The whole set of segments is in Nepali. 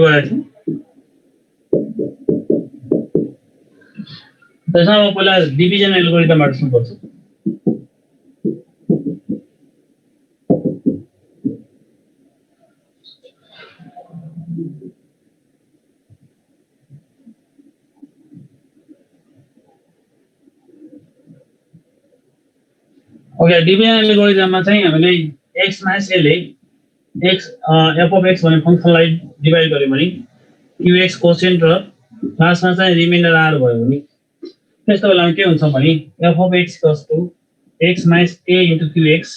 गरेको त्यसमा म पहिला डिभिजन एल्गोरिदमबाट सुरु गर्छु ओके डिभिजन एल्गोरिदममा चाहिँ हामीले x माइनस a ले x f of x भन्ने फंक्सनलाई डिभाइड गर्यो भने qx कोसेन्ट र लास्टमा चाहिँ रिमाइन्डर r भयो भने त्यस्तो बेलामा के हुन्छ भने f of x x minus a into qx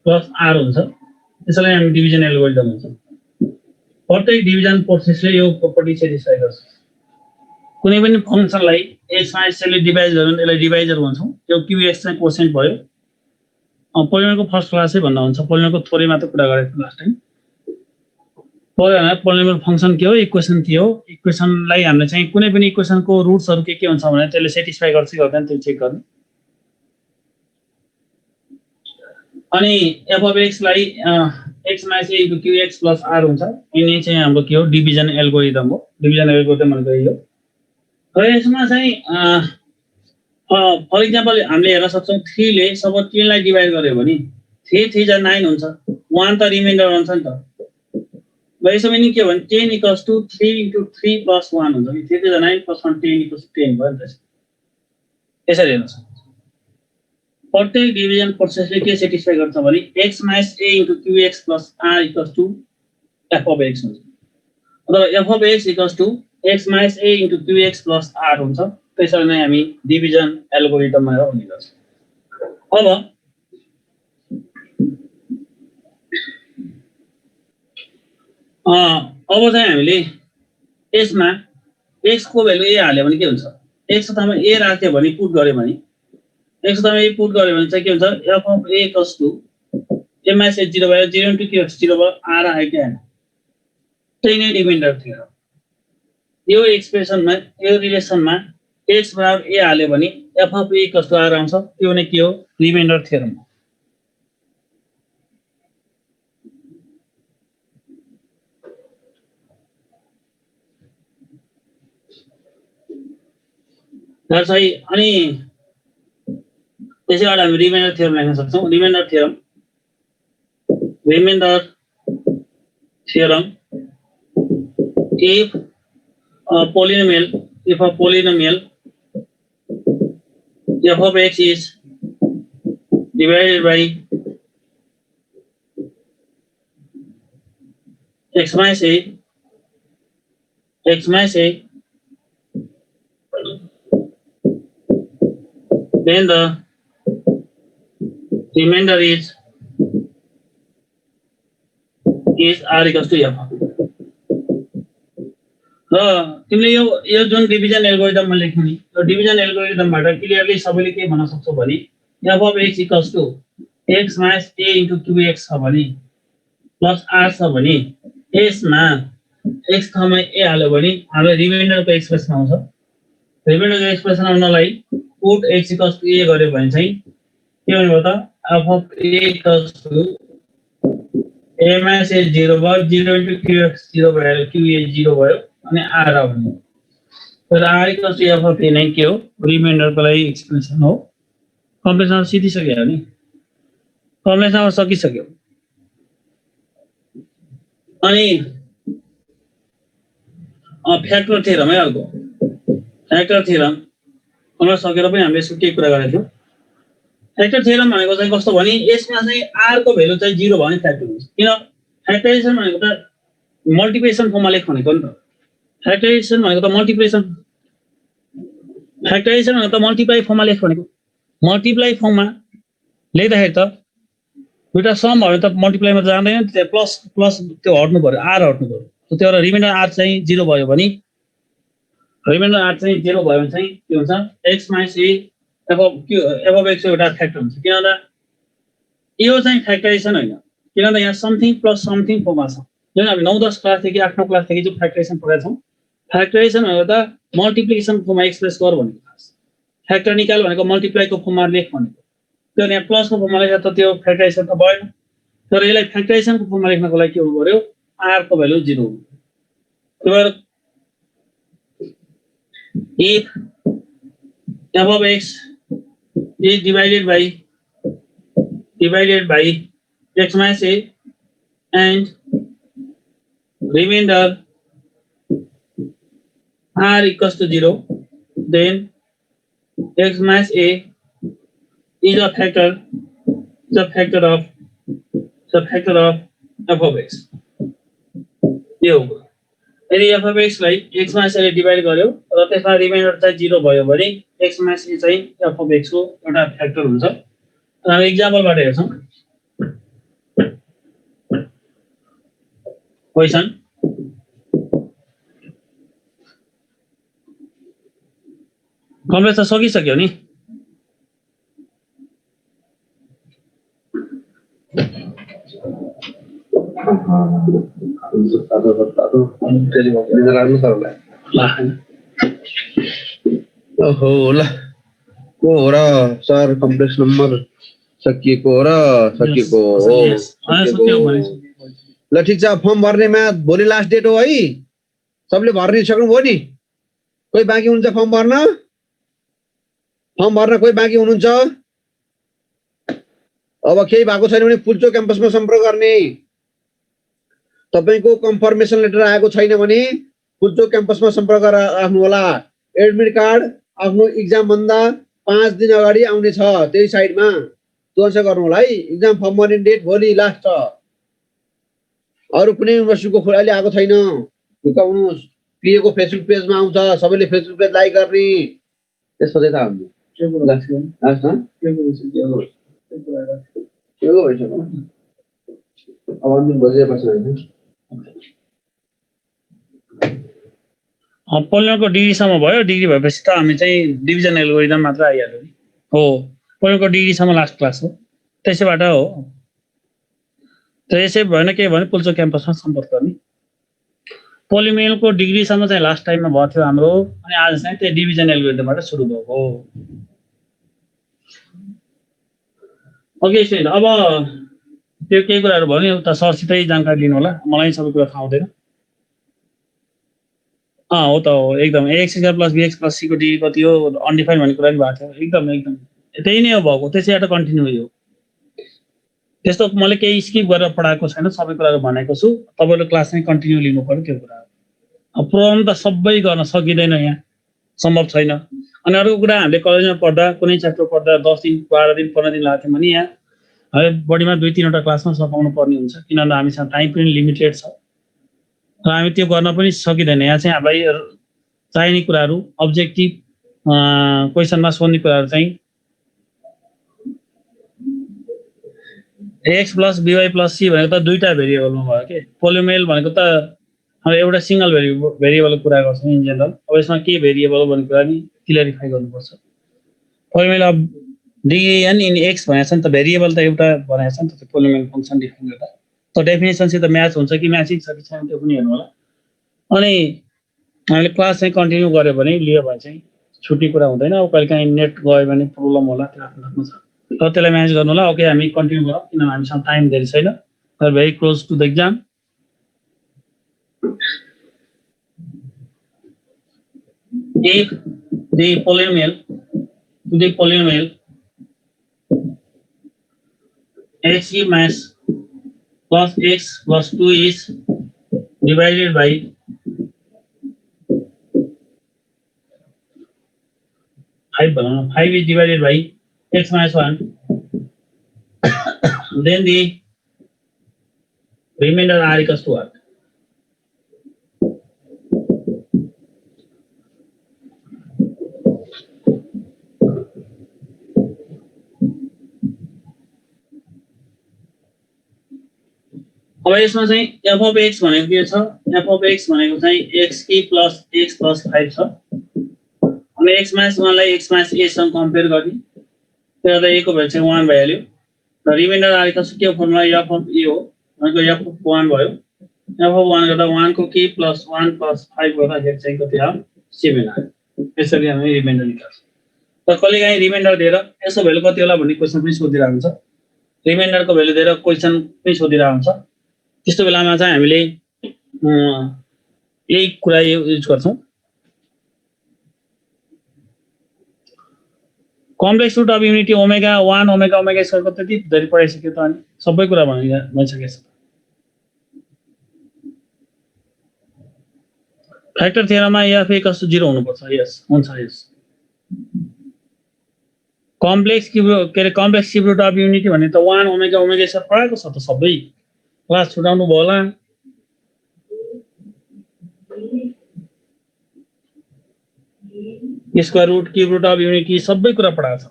plus r हुन्छ त्यसैलाई हामी डिभिजन एल्गोरिदम भन्छौँ प्रत्येक डिभिजन प्रोसेसले यो प्रपर्टी सेटिस्फाई गर्छ कुनै पनि फंक्सनलाई x माइनस a ले डिभाइड गर्यो भने यसलाई डिभाइजर भन्छौँ त्यो qx चाहिँ कोसेन्ट भयो पोलिनोमियलको फर्स्ट क्लासै भन्दा हुन्छ पोलिनोमियलको थोरै मात्र कुरा गरेको लास्ट टाइम पोलिनोमियल फंक्सन के हो इक्वेसन के हो इक्वेसनलाई हामीले चाहिँ कुनै पनि इक्वेसनको रुट्सहरु के हुन्छ भने त्यसले सेटिस्फाई गर्छ कि गर्दैन त्यो चेक गर्ने अनि f of x लाई x minus a into qx plus r हुन्छ यिनी चाहिँ हाम्रो के हो डिभिजन एल्गोरिदम हो डिभिजन एल्गोरिदम भनेको यो र यसमा चाहिँ फर एक्जाम्पल हामीले हेर्न सक्छौं 3 ले सपोज 3 लाई डिभाइड गर्यो भने 3 3 जा 9 हुन्छ 1 त रिमाइन्डर हुन्छ नि त ल यसो पनि के भने 10 equals to 3 into 3 plus 1 हुन्छ कि 3 जा 9 plus 1 10 equals to 10 भयो नि त यसरी हेर्न सक्छौं प्रत्येक डिभिजन प्रोसेसले के सेटिस्फाई गर्छ भने x minus a into qx plus r equals to f of x हुन्छ अथवा f of x equals to x minus a into qx plus r हुन्छ त्यसरी नै हामी डिभिजन एल्गोरिदममा गर्ने गर्छौं अब चाहिँ हामीले यसमा x को भ्यालु a हाल्यो भने के हुन्छ x को ठाउँमा a राख्यो भने पुट गर्यो भने x को ठाउँमा a पुट गर्यो भने चाहिँ के हुन्छ f of a equals to a minus a 0 भयो 0 into qx 0 भयो r आयो के हैन त्यही नै रिमाइन्डर थियो यो एक्सप्रेसनमा यो रिलेसनमा x बराबर a हाल्यो भने f of a equals to r आउँछ त्यो नै के हो रिमाइन्डर थ्योरम दर्शय अनि त्यसैबाट हामी रिमाइन्डर थ्योरम लेख्न सक्छौं reminder theorem if a polynomial f of x is divided by x minus a then the remainder is r equals to f र तिमीले यो जुन डिभिजन एल्गोरिदममा लेख्नु नि यो डिभिजन एल्गोरिदमबाट क्लियरली सबैले के भन्न सक्छौ भने f of x equals to x minus a into qx छ भने प्लस r छ भने यसमा x ठाउँमा a हाल्यो भने हाम्रो रिमाइन्डरको एक्सप्रेसन आउँछ रिमाइन्डरको एक्सप्रेसन आउनलाई put x equals to a गर्यो भने चाहिँ के हुन्छ त f of a equals to a minus a 0 भयो 0 into qx 0 भयो qa 0 भयो अनि r आउने तर r equals to f of a नै के हो रिमाइन्डरको लागि एक्सप्रेसन हो कम्प्लेक्सन सिधिसक्यो नि कम्प्लेक्सन सकिसक्यो अनि फ्याक्टर थ्योरम है अर्को फ्याक्टर थ्योरम हमरा सकेर पनि हामीले यसको के कुरा गरेको थियौ फ्याक्टर थ्योरम भनेको चाहिँ कस्तो भने यसमा चाहिँ r को भ्यालु चाहिँ 0 भयो भने फ्याक्टर हुन्छ किन फ्याक्टराइजेसन भनेको त मल्टिप्लिकेसन फर्ममा लेख भनेको नि त फ्याक्टराइजेसन भनेको त मल्टिप्लाई फर्ममा लेख भनेको मल्टिप्लाई फर्ममा लेख्दाखेरि त दुईटा सम भयो त मल्टिप्लाईमा जाँदैन त्यो प्लस त्यो हट्नु पर्यो r हट्नु पर्यो त्यो र रिमाइन्डर r चाहिँ 0 भयो भने रिमाइन्डर r चाहिँ 0 भयो भने चाहिँ के हुन्छ x minus a f of x एउटा फ्याक्टर हुन्छ किनभने यो चाहिँ फ्याक्टराइजेसन हैन किनभने यहाँ समथिङ प्लस समथिङ फर्ममा छ जुन हामी 9-10 क्लास देखि 8-9 क्लास देखि जो फ्याक्टराइजेसन पढाएको छौं फ्याक्टराइजेसन भनेको त मल्टिप्लिकेसन फर्ममा एक्सप्रेस गर भनेको खास फ्याक्टर निकाल भनेको मल्टिप्लाईको फर्ममा लेख भनेको त्यो यहाँ प्लसको फर्ममा लेख्दा त त्यो फ्याक्टराइजेसन त भएन तर यसलाई फ्याक्टराइजेसनको फर्ममा लेख्नको लागि के हुनु पर्यो r को भ्यालु 0 हो Where if f of x is divided by x minus a and remainder r equals to 0, then x minus a is a factor of f of x. ये होगा यदि f of x लाई x minus a ले डिवाइड गर्यो र त्यसमा रिमाइन्डर चाहिँ 0 भयो भने x minus a चाहिँ f of x को एउटा फ्याक्टर हुन्छ। र हामी एक्जाम्पलबाट हेर्छौं। क्वेशन कम्प्लेक्स त सकिसक्यो नि। ओहो ल को हो र सर कम्प्लेक्स नम्बर सकिएको हो र सकिएको हो ल ठीक छ। फर्म भर्नेमा भोलि लास्ट डेट हो है। सबले भर्न सक्नुभयो नि? कोही बाँकी हुनुहुन्छ फर्म भर्न कोही बाँकी हुनुहुन्छ? अब केही भएको छैन भने पुल्चोक क्याम्पसमा सम्पर्क गर्ने। तपाईको कन्फर्मेसन लेटर आएको छैन भने पुल्चोक क्याम्पसमा सम्पर्क राख्नु होला। एडमिट कार्ड आफ्नो एक्जाम भन्दा 5 दिन अगाडि आउने छ त्यही साइडमा त्यो गर्नु होला है। एक्जाम फर्म भर्ने डेट भोलि लास्ट छ। अरु कुनै युनिभर्सिटीको खोलाले आएको छैन ढुकाउनुस्। पिए को फेसबुक पेजमा आउँछ, सबैले फेसबुक पेज लाइक गर्ने। त्यसपछि त हामी के कुरा लाग्छ अब अन्तिम बजेपछि हैन पोलिमरको डिग्री सम्म भयो। डिग्री भएपछि त हामी चाहिँ डिभिजन एल्गोरिदम मात्र आइहाल्यो नि। हो पोलिमरको डिग्री सम्म लास्ट क्लास हो। त्यसैबाट हो। त्यसै भएन के भने पुल्चोक क्याम्पसमा सम्पर्क गर्ने। पोलिमरको डिग्री सम्म चाहिँ लास्ट टाइममा भयो थियो हाम्रो। अनि आज चाहिँ त्यो डिभिजन एल्गोरिदमबाट सुरु भएको हो। ओके स्टुडेन्ट, अब त्यो के कुराहरु भन्यो उता सरसितै जानकारी लिनु होला। मलाई सबै कुरा थाहा हुँदैन। हो त हो एकदम ax square plus bx plus c को डिग्री कति हो अनडिफाइन्ड भन्ने कुरा नि भएको थियो। एकदम त्यही नै हो भएको। त्यसैबाट कन्टिन्यू हो। त्यस्तो मैले केही स्किप गरेर पढाएको छैन। सबै कुराहरु भनेको छु। तपाईहरुले क्लास नै कन्टिन्यू लिनु पर्यो त्यो कुरा। अब प्रोग्राम त सबै गर्न सकिदैन यहाँ, सम्भव छैन। अनि अर्को कुरा हामीले कलेजमा पढ्दा कुनै च्याप्टर पढ्दा 10 दिन 12 दिन 15 दिन लाग्थ्यो भने यहाँ है बढीमा 2-3 वटा क्लासमा सकाउनु पर्ने हुन्छ किनभने हामीसँग टाइम पनि लिमिटेड छ। र हामी त्यो गर्न पनि सकिदैन। यहाँ चाहिँ हामीलाई चाहिने कुराहरु अब्जेक्टिभ क्वेशनमा सोध्ने कुराहरु चाहिँ x + by + c भनेको त दुईटा भेरिएबलमा भयो के। पोलिनोमियल भनेको त हामी एउटा सिंगल भेरिएबलको कुरा गर्छौं इन जनरल। अब यसमा के भेरिएबल हो भन्ने कुरा नि क्लियरिफाई गर्नुपर्छ। Polynomial of degree n in x भनेको छ नि त भेरिएबल त एउटा भनेको छ नि त पोलिनोमियल फंक्सन डिफाइन गर्दा। त डेफिनेसन सित म्याच हुन्छ कि म्याचिङ छ कि छैन त्यो पनि हेर्नु होला। अनि हामीले क्लास चाहिँ कन्टिन्यू गर्यो भने लियो भने चाहिँ छुट्टी कुरा हुँदैन। अब कहिलेकाहीँ नेट गयो भने प्रब्लम होला त्यो आफ्नो हातमा छ। तर त्यसलाई म्यानेज गर्नु होला। ओके हामी कन्टिन्यू गरौँ किनभने हामीसँग टाइम धेरै छैन। We are very close to the exam. If the polynomial x minus plus x plus 2 is divided by 5 is divided by x minus 1, then the remainder r equals to what? अब यसमा चाहिँ f of x भनेको के छ? f of x भनेको चाहिँ x की प्लस x प्लस 5 छ। अनि x minus 1 लाई x minus a सँग कम्पेयर गर्ने। त्यसले a को भ्यालु चाहिँ 1 भइहाल्यो। र रिमाइन्डर r equals to के फर्मुला f of a हो भनेको f of 1 भयो। f of 1 गर्दा 1 को k प्लस 1 प्लस 5 गर्दाखेरि चाहिँ कति आयो? 7 आयो। यसरी हामी रिमाइन्डर निकाल्छौँ। त कहिलेकाहीँ रिमाइन्डर दिएर यसको भ्यालु कति होला भन्ने क्वेशन पनि सोधिरहेको हुन्छ। रिमाइन्डरको भ्यालु दिएर क्वेशन पनि सोधिरहेको हुन्छ। त्यस्तो बेलामा चाहिँ हामीले यही कुरा युज गर्छौं complex root of unity omega 1 omega omega square को त्यति धरि पढाइसक्यो त अनि सबै कुरा भनिसकेको छ फ्याक्टर थ्योरममा f इक्वल्स टु 0 हुनुपर्छ यस हुन्छ यस complex cube root of unity भने त 1 ओमेगा ओमेगा स्क्वायर पढाएको छ त सबै क्लास छुटाउनु भयो होला square root cube root of unity सबै कुरा पढाएको छ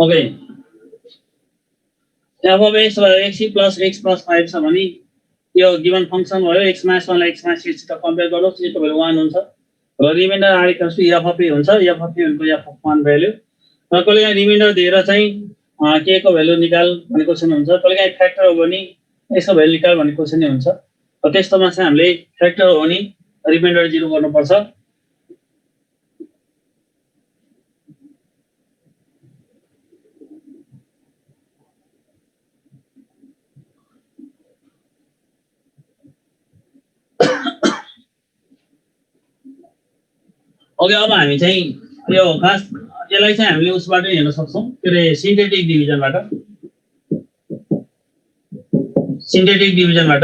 okay f of x x plus x plus 5 छ भने यो गिवन फंक्सन भयो x माइनस 1 लाई x माइनस 6 सित कम्पेयर गर्नुस् यो त 1 हुन्छ र remainder r equals to f of a हुन्छ f of a भनेको f of 1 भ्यालु र कहिले काहीँ रिमाइन्डर दिएर चाहिँ k को भ्यालु निकाल भन्ने क्वेशन हुन्छ कहिले काहीँ फ्याक्टर हो भने यसको भ्यालु निकाल भन्ने क्वेशन नै हुन्छ र त्यस्तोमा चाहिँ हामीले फ्याक्टर हो भने रिमाइन्डर 0 गर्नुपर्छ ओके अब हामी चाहिँ यो खास यसलाई चाहिँ हामीले उसबाट हेर्न सक्छौं के सिन्थेटिक डिभिजनबाट सिन्थेटिक डिभिजनबाट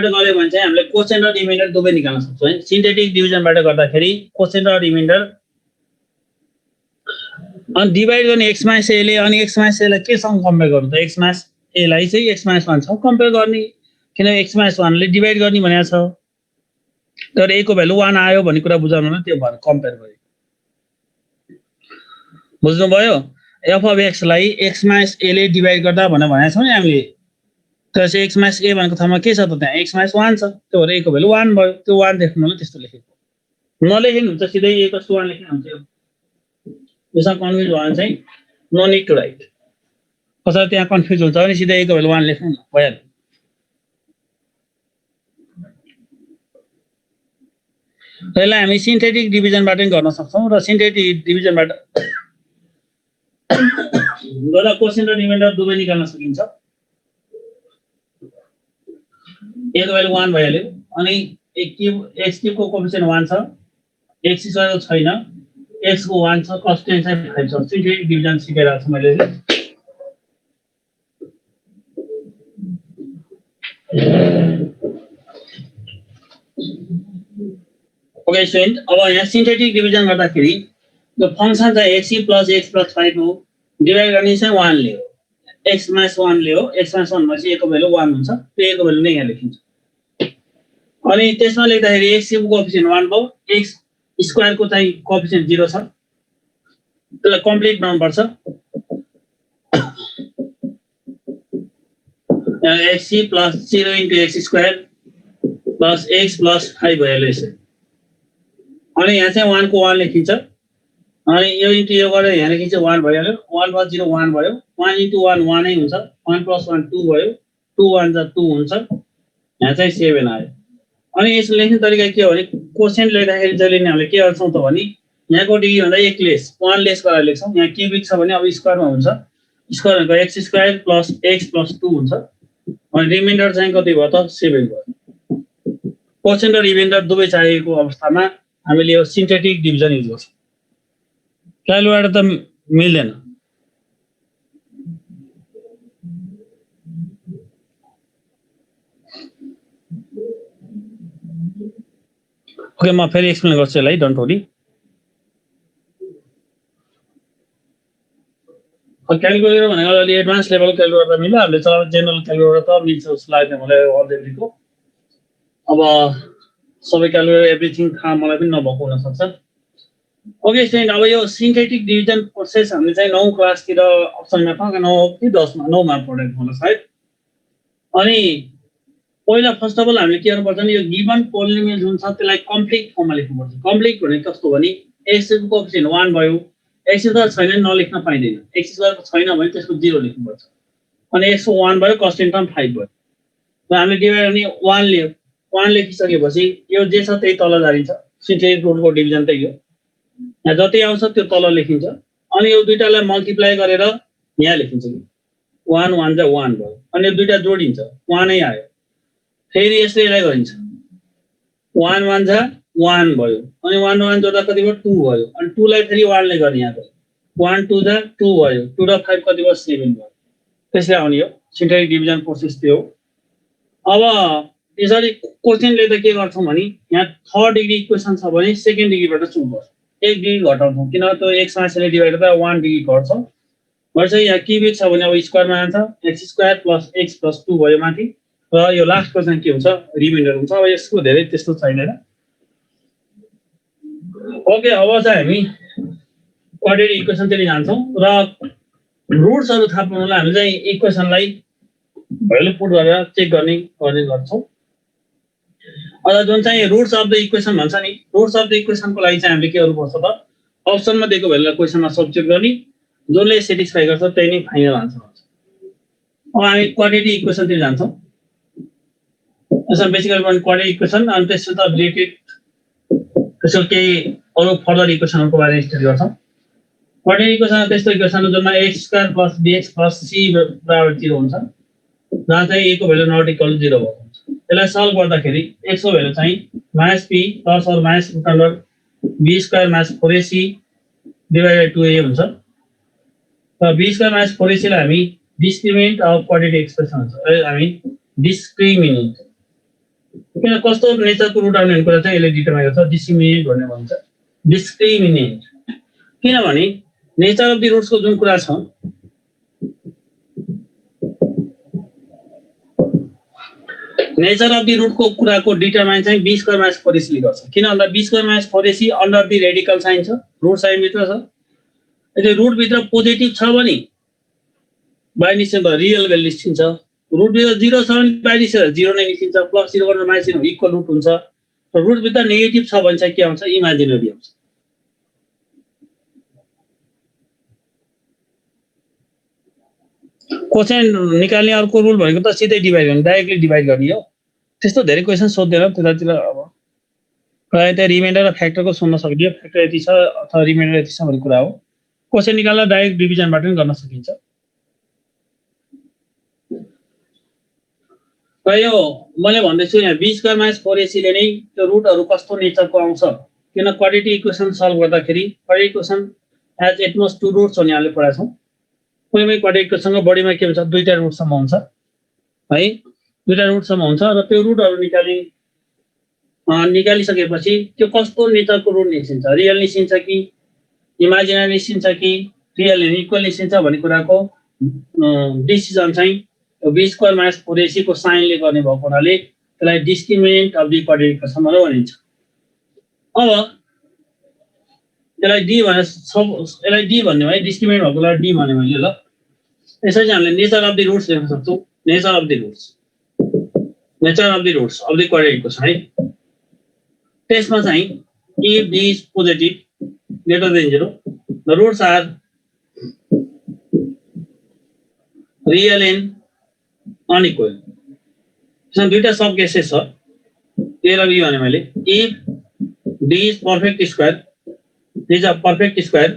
गरे भने चाहिँ हामीले कोसेन्ट र रिमाइन्डर दुवै निकाल्न सक्छौं है सिन्थेटिक डिभिजनबाट गर्दाखेरि कोसेन्ट र रिमाइन्डर अनि डिभाइड गर्ने x माइनस a ले अनि x माइनस a लाई के सँग कम्पेयर गर्नु त x माइनस a लाई चाहिँ x माइनस 1 सँग कम्पेयर गर्ने किन x माइनस 1 ले डिभाइड गर्ने भनेको छ तर a को भ्यालु 1 आयो भन्ने कुरा बुझाउन न त्यो भएर कम्पेयर गरे बुझ्नु भयो f of x लाई x माइनस a ले डिभाइड गर्दा भनेको छौ नि हामीले तर चाहिँ x माइनस a भनेको ठाउँमा के छ त त्यहाँ x माइनस 1 छ त्यो भएर a को भ्यालु 1 भयो त्यो 1 देख्नुलाई त्यस्तो लेखेको नलेख्नु हुन्छ सिधै a = 1 लेख्नु हुन्छ यसमा कन्फ्युज भयो भने चाहिँ नो नीड टु राइट कसरी त्यहाँ कन्फ्युज हुन्छ भने सिधै a को भ्यालु 1 लेख्नु न भइहाल्यो यसलाई हामी सिन्थेटिक डिभिजनबाट पनि गर्न सक्छौं र सिन्थेटिक डिभिजनबाट गर्दा कोसेन्ट र रिमाइन्डर दुवै निकाल्न सकिन्छ a को भ्यालु 1 भइहाल्यो अनि x क्युब को कोएफिसिएन्ट 1 छ x स्क्वायर छैन x को 1 छ कन्स्टेन्ट चाहिँ 5 छ सिन्थेटिक डिभिजन सिकाइरहेको छु मैले ओके स्टुडेन्ट अब यहाँ सिन्थेटिक डिभिजन गर्दाखेरि यो फंक्सन चाहिँ x plus x plus 5 हो डिभाइड गर्ने चाहिँ 1 ले हो x minus 1 ले हो x minus 1 भनेपछि a को भ्यालु 1 हुन्छ त्यो a को भ्यालु नै यहाँ लेखिन्छ अनि त्यसमा लेख्दाखेरि x क्युब को कोएफिसिएन्ट 1 भयो x स्क्वायर को चाहिँ कोएफिसिएन्ट 0 छ त्यसलाई कम्प्लिट बनाउनु पर्छ x plus 0 into x square plus x plus 5 भइहाल्यो यसरी अनि यहाँ चाहिँ 1 को 1 लेखिन्छ अनि यो इन्टु यो गरेर यहाँ लेखिन्छ 1 भइहाल्यो 1 plus 0 1 भयो 1 into 1 1 नै हुन्छ 1 plus 1 2 भयो 2 1 जा 2 हुन्छ यहाँ चाहिँ 7 आयो अनि यसले लेख्ने तरिका के हो भने कोसेन्ट लेख्दाखेरि जहिले नि हामीले के गर्छौं त भने यहाँको डिग्री भन्दा 1 लेस 1 लेस गरेर लेख्छौं यहाँ क्युबिक छ भने अब स्क्वायरमा हुन्छ स्क्वायर भनेको x square plus x plus 2 हुन्छ अनि रिमाइन्डर चाहिँ कति भयो त 7 भयो कोसेन्ट र रिमाइन्डर दुवै चाहिएको अवस्थामा हामीले यो सिन्थेटिक डिभिजन युज गर्छौं क्यालकुलेटर त मिल्दैन ओके म फेरि एक्सप्लेन गर्छु यसलाई डोन्ट वरी क्यालकुलेटर भनेको अलि एडभान्स लेभल क्यालकुलेटर मिल्यो हामीले चलाउने जेनरल क्यालकुलेटर त मिल्छ जस्तो लाग्दैन मलाई अलरेडीको अब सबै क्यालकुलेटर एभ्रिथिङ थाहा मलाई पनि नभएको हुन सक्छ ओके स्टुडेन्ट अब यो सिन्थेटिक डिभिजन प्रोसेस हामीले चाहिँ 9 क्लासतिर अप्सनमा पाएको 9 कि 10 मा 9 मा पढेको होला सायद अनि पहिला फर्स्ट अफ अल हामीले के गर्नुपर्छ भने यो गिवन पोलिनोमियल जुन छ त्यसलाई कम्प्लिट फर्ममा लेख्नुपर्छ कम्प्लिट भनेको कस्तो भने x को कोएफिसिएन्ट 1 भयो x स्क्वायर छैन भने नलेख्न पाइदैन x स्क्वायर छैन भने त्यसको 0 लेख्नुपर्छ अनि x को 1 भयो कन्स्टेन्ट टर्म 5 भयो र हामीले डिभाइड गर्ने 1 लियो 1 लेखिसकेपछि यो जे छ त्यही तल जान्छ सिन्थेटिक रुटको डिभिजन त्यही हो यहाँ जति आउँछ त्यो तल लेखिन्छ अनि यो दुईटालाई मल्टिप्लाई गरेर यहाँ लेखिन्छ 1 1 जा 1 भयो अनि यो दुईटा जोडिन्छ 1 नै आयो फेरि यसले यसलाई गरिन्छ 1 1 जा 1 भयो अनि 1 1 जोड्दा कति भयो 2 भयो अनि 2 लाई फेरि 1 ले गर्ने यहाँ 1 2 जा 2 भयो 2 र 5 कति भयो 7 भयो त्यसले आउने हो सिन्थेटिक डिभिजन प्रोसेस त्यो अब यसरी क्वेशनले त के गर्छौं भने यहाँ थर्ड डिग्री इक्वेसन छ भने सेकेन्ड डिग्रीबाट सुन्नुपर्छ 1 डिग्री घटाउँछौं किन त x मा यसले डिभाइड गर्दा 1 डिग्री घट्छ भन्छ यहाँ क्युबिक छ भने अब स्क्वायरमा आन्छ x² + x + 2 भयो माथि र यो लास्टको चाहिँ के हुन्छ रिमाइन्डर हुन्छ अब यसको धेरै त्यस्तो छैन ओके अब चाहिँ हामी क्वाड्रेटिक इक्वेसन तिर जान्छौं र रुट्सहरु थाहा पाउनलाई हामी चाहिँ इक्वेसनलाई भ्यालु पुट गरेर चेक गर्ने गर्छौं अझ जुन चाहिँ रुट्स अफ द इक्वेसन भन्छ नि रुट्स अफ द इक्वेसनको लागि चाहिँ हामीले के गर्नुपर्छ त अप्सनमा दिएको भ्यालुलाई क्वेशनमा सब्स्टिट्युट गर्ने जसले सेटिस्फाई गर्छ त्यही नै फाइनल आन्सर हुन्छ अब हामी क्वाड्रेटिक इक्वेसन तिर जान्छौं यसमा बेसिकली पनि क्वाड्रेटिक इक्वेसन अनि त्यससित रिलेटेड त्यसको केही अरु फर्दर इक्वेसनहरुको बारेमा स्टडी गर्छौं क्वाड्रेटिक इक्वेसन त्यस्तो इक्वेसन जसमा x² + bx + c बराबर 0 हुन्छ जहाँ चाहिँ a को भ्यालु नट इक्वल 0 भएको हुन्छ यसलाई सल्भ गर्दाखेरि x को भ्यालु चाहिँ -p + or -b² - 4ac / 2a हुन्छ र b² - 4ac लाई हामी डिस्क्रिमिनेन्ट अफ क्वाड्रेटिक एक्सप्रेसन हुन्छ हामी डिस्क्रिमिनेन्ट किन कस्तो नेचरको रुट आउने कुरा चाहिँ यसले डिटरमाइन गर्छ डिस्क्रिमिनेन्ट भन्ने भन्छ डिस्क्रिमिनेन्ट किनभने नेचर अफ द रुट्स को जुन कुरा छ नेचर अफ द रुट को कुराको डिटरमाइन चाहिँ b² - 4ac ले गर्छ किन भन्दा b² - 4ac under the radical sign छ रुट साइन भित्र छ यदि रुट भित्र पोजिटिभ छ भने बाइ निस्किन्छ रियल भ्यालु निस्किन्छ रुट भित्र 0 छ भने बाइ निस्किन्छ 0 नै निस्किन्छ प्लस 0 गर्दा माइनस 0 इक्वल रुट हुन्छ र रुट भित्र नेगेटिभ छ भने चाहिँ के आउँछ इमेजिनरी आउँछ क्वेशन निकाल्ने अर्को रुल भनेको त सिधै डिभाइड गर्ने डाइरेक्टली डिभाइड गर्ने हो त्यस्तो धेरै क्वेशन सोध्दैन त्यतातिर अब प्राय त रिमाइन्डर र फ्याक्टरको सोध्न सक्दियो फ्याक्टर यति छ अथवा रिमाइन्डर यति छ भन्ने कुरा हो क्वेशन निकाल्दा डाइरेक्ट डिभिजनबाट पनि गर्न सकिन्छ र यो मैले भन्दैछु यहाँ b² - 4ac ले नै त्यो रुटहरु कस्तो नेचरको आउँछ किन क्वाड्रेटिक इक्वेसन सल्भ गर्दाखेरि quadratic equation has at most 2 roots भन्ने हामीले पढाएको छौं कुनै क्वाड्रेटिक इक्वेसनको बडीमा के हुन्छ दुईटा रुटसम्म हुन्छ है दुईटा रुटसम्म हुन्छ र त्यो रुटहरु निकालिसकेपछि त्यो कस्तो नेचरको रुट निस्किन्छ रियल निस्किन्छ कि इमेजिनरी निस्किन्छ कि रियल एन्ड इक्वल निस्किन्छ भन्ने कुराको डिसिजन चाहिँ b² - 4ac को साइनले गर्ने भएको हुनाले त्यसलाई discriminant of the quadratic equation भनिन्छ अब यसलाई डी भने यसलाई डी भन्ने भयो डिस्क्रिमिनेन्ट भएकोलाई डी भन्ने मैले ल यसरी चाहिँ हामीले नेचर अफ द रुट्स लेख्न सक्छौं nature of the roots of the quadratic equation है त्यसमा चाहिँ if d is positive greater than 0 the roots are real and unequal यसमा दुईटा सब केसेस छ a र b भने मैले if d is perfect square these are perfect square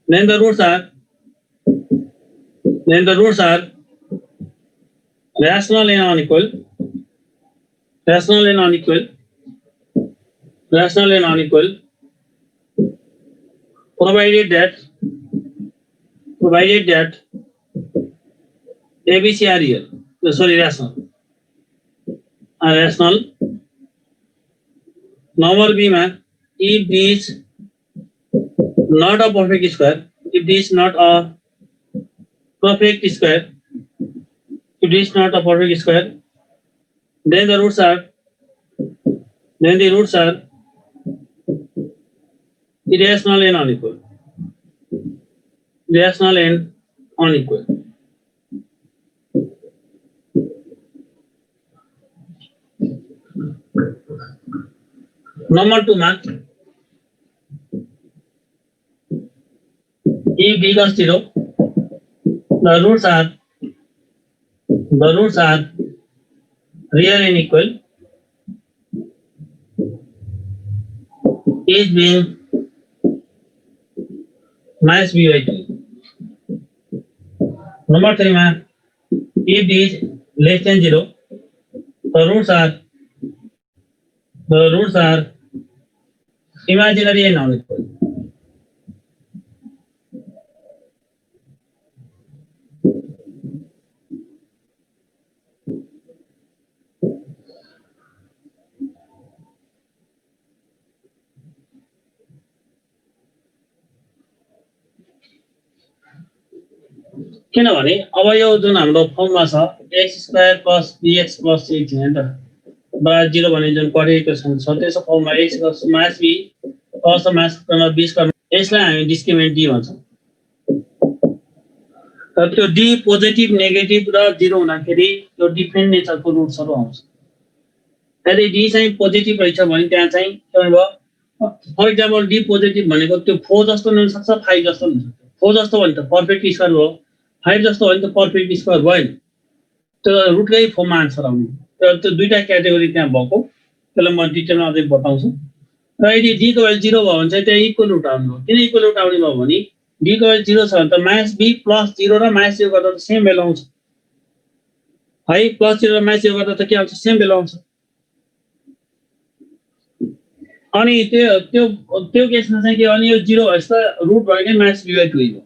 then the roots are rational and unequal provided that ABC are real rational number B ma if D is not a perfect square then the roots are irrational and unequal number 2 ma if b equals 0 the roots are real and equal is being minus b by 2. Number 3 मा if d is less than 0, the roots are imaginary and non-equal. किनभने अब यो जुन हाम्रो फर्ममा छ x² + bx + c हैन त बराबर 0 भन्ने जुन क्वाड्रेटिक इक्वेसन छ त्यसको फर्ममा x = -b + -b² यसलाई हामी डिस्क्रिमिनेन्ट d भन्छौं। तर त्यो d पोजिटिभ नेगेटिभ र 0 हुँदाखेरि त्यो डिफरेन्ट नेचरको रुट्सहरु आउँछ। यदि d चाहिँ पोजिटिभ रहेछ भने त्यहाँ चाहिँ के भयो फर एक्जाम्पल d पोजिटिभ भनेको त्यो 4 जस्तो हुन सक्छ 5 जस्तो हुन सक्छ। 4 जस्तो भने त पर्फेक्ट स्क्वायर हो 5 जस्तो भने त पर्फेक्ट स्क्वायर भएन। त्यो रुटकै फर्ममा आन्सर आउने। त्यो दुईटा क्याटेगोरी त्यहाँ भएको त्यसलाई म डिटेलमा अझै बताउँछु। र यदि d को भ्यालु 0 भयो भने चाहिँ त्यहाँ इक्वल रुट आउने हो। किन इक्वल रुट आउने भयो भने d को भ्यालु 0 छ भने त -b + 0 र -0 गर्दा त सेम भ्यालु आउँछ। है +0 र -0 गर्दा त के आउँछ सेम भ्यालु आउँछ। अनि त्यो केसमा चाहिँ के अनि यो 0 भएछ त रुट भनेकै -b/2 हो।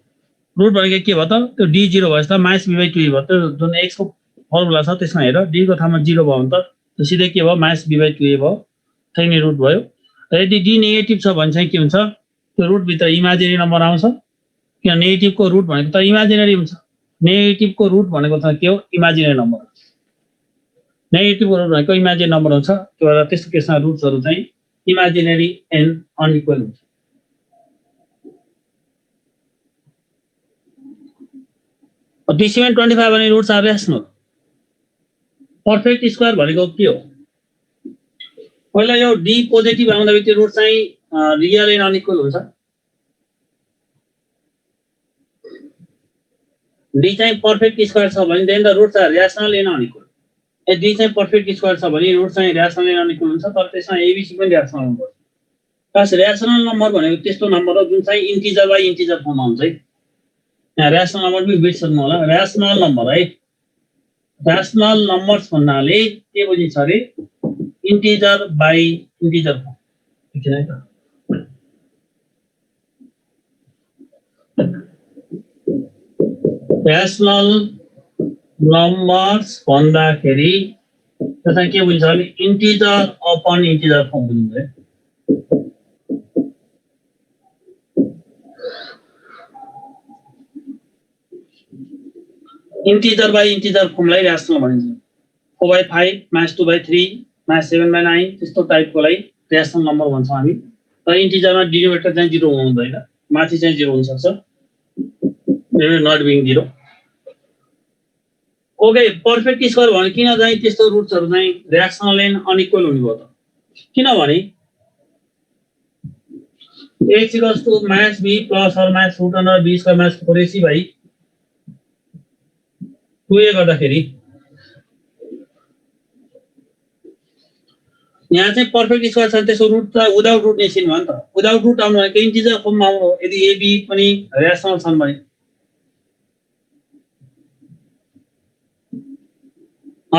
रुट भनेको के भयो त त्यो d 0 भएछ त -b/2 भयो। त्यो जुन x को फर्मुला छ त्यसमा हेर d को ठाउँमा 0 भयो भने त त्यो सिधै के भयो -b/2 भयो। त्यही नै रुट भयो। र यदि d नेगेटिभ छ भने चाहिँ के हुन्छ त्यो रुट भित्र इमेजिनरी नम्बर आउँछ। किन नेगेटिभको रुट भनेको त इमेजिनरी हुन्छ। नेगेटिभको रुट भनेको त के हो इमेजिनरी नम्बर। नेगेटिभको रुट भनेको इमेजिनरी नम्बर हुन्छ। त्यो भएर त्यस्तो केसमा रुट्सहरु चाहिँ imaginary and unequal. DC 25 भने roots are rational. Perfect square भनेको के हो? पहिला यो d पोजिटिभ आउँदा बित्तिकै रुट चाहिँ रियल एन्ड अनइक्वल हुन्छ। d चाहिँ पर्फेक्ट स्क्वायर छ भने then the roots are rational and unequal. यदि d चाहिँ पर्फेक्ट स्क्वायर छ भने रुट चाहिँ रेशनल एन्ड अनइक्वल हुन्छ तर त्यसमा abc पनि रेशनल नम्बर। खास रेशनल नम्बर भनेको त्यस्तो नम्बर हो जुन चाहिँ इन्टिजर बाइ इन्टिजर फर्ममा हुन्छ है। यहाँ रेशनल नम्बर पनि बिर्सनु होला। रेशनल नम्बर है। रेशनल नम्बर्स भन्नाले के बुझिन्छ अरे इन्टिजर बाइ इन्टिजर फर्म। ठीक है त। रेशनल नम्बर्स भन्दाखेरि त्यसलाई के बुझिन्छ भने इन्टिजर अपन इन्टिजर फर्म बुझिन्छ है। इन्टिजर बाइ इन्टिजर फर्मलाई रेशनल भनिन्छ। 4/5 -2/3 -7/9 त्यस्तो टाइपकोलाई रेशनल नम्बर भन्छौँ हामी। तर इन्टिजरमा डिनोमिनेटर चाहिँ 0 हुँदैन। माथि चाहिँ 0 हुन सक्छ। Not being 0। Okay perfect square भने किन चाहिँ त्यस्तो रुट्सहरु चाहिँ रेशनल एन्ड अनइक्वल हुने भयो त? किनभने x = -b + or -√b²-4ac/2a गर्दाखेरि यहाँ चाहिँ पर्फेक्ट स्क्वायर छ त्यसको रुट त विदाउट रुट निस्किनु भयो नि त। विदाउट रुट आउनु भनेको इन्टिजर फर्ममा आउनु हो। यदि a b पनि रेशनल छन् भने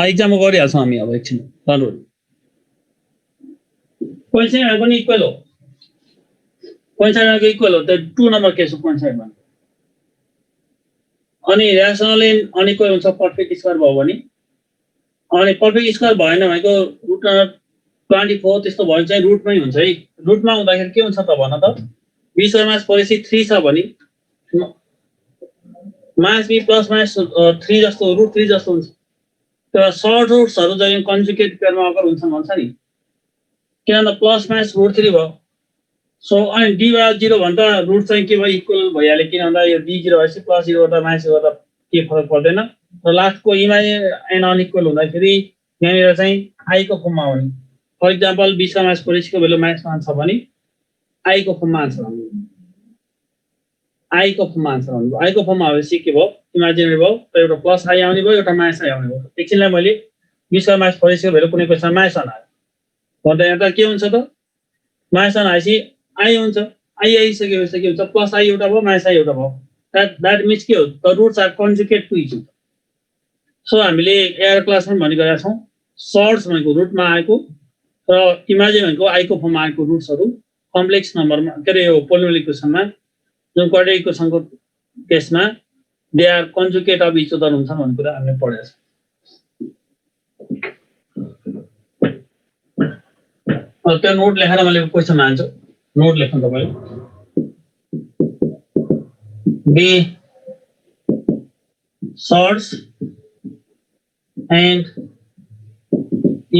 एक्जाम्पल गरिहाल्छौँ हामी अब एकछिन। कोइन्साइड पनि इक्वल हो। कोइन्साइड इक्वल हो त 2 नम्बर केस हो कोइन्साइड भने। अनि रेशनल एन्ड अनइक्वल हुन्छ पर्फेक्ट स्क्वायर भयो भने। अनि पर्फेक्ट स्क्वायर भएन भनेको रुट 24 त्यस्तो भयो चाहिँ रुटमै हुन्छ है। रुटमा हुँदाखेरि के हुन्छ त भन त b²-4ac 3 छ भने -b + -3 जस्तो रुट 3 जस्तो हुन्छ। त्यो सर्ट रुट्सहरु चाहिँ कन्जुगेट पेयरमा अगर हुन्छन् भन्छ नि। किन त +-√3 भयो। सो अनि d = 0 भन्दा रुट चाहिँ के भयो इक्वल भइहाल्यो। किन भन्दा यो d 0 भएपछि +0 गर्दा -0 गर्दा के फरक पर्दैन। र लास्टको इमेजिनरी एन्ड अनइक्वल हुँदाखेरि यहाँनिर चाहिँ i को फर्ममा आउने। फर एक्जाम्पल b²-4ac को भ्यालु -1 छ भने i को फर्ममा आन्सर आउने। i को फर्ममा आन्सर आउने। i को फर्ममा आएपछि के भयो इमेजिनरी भयो। त एउटा +i आउने भयो एउटा -i आउने भयो। एकछिनलाई मैले b²-4ac को भ्यालु कुनै क्वेशनमा -1 आयो भन्दा यहाँ त के हुन्छ त -1 आएपछि आई हुन्छ आई आइसकेपछि के हुन्छ प्लस आई एउटा भयो माइनस आई एउटा भयो द्याट मिन्स के हो the roots are conjugate to each other so हामीले एयर क्लासमा भनिरहेका छौँ सर्ट्स भनेको रुटमा आएको र इमेजिन भनेको आईको फर्ममा आएको रुट्सहरू कम्प्लेक्स नम्बरमा के अरे यो पोलिनोमियल इक्वेसनमा जुन क्वाड्रेटिक इक्वेसनको केसमा they are conjugate of each other हुन्छन् भन्ने कुरा हामीले पढेका छौँ त्यो नोट लेखेर मैले क्वेसन हाल्छु नोट लेख्नु तपाईँले be surds and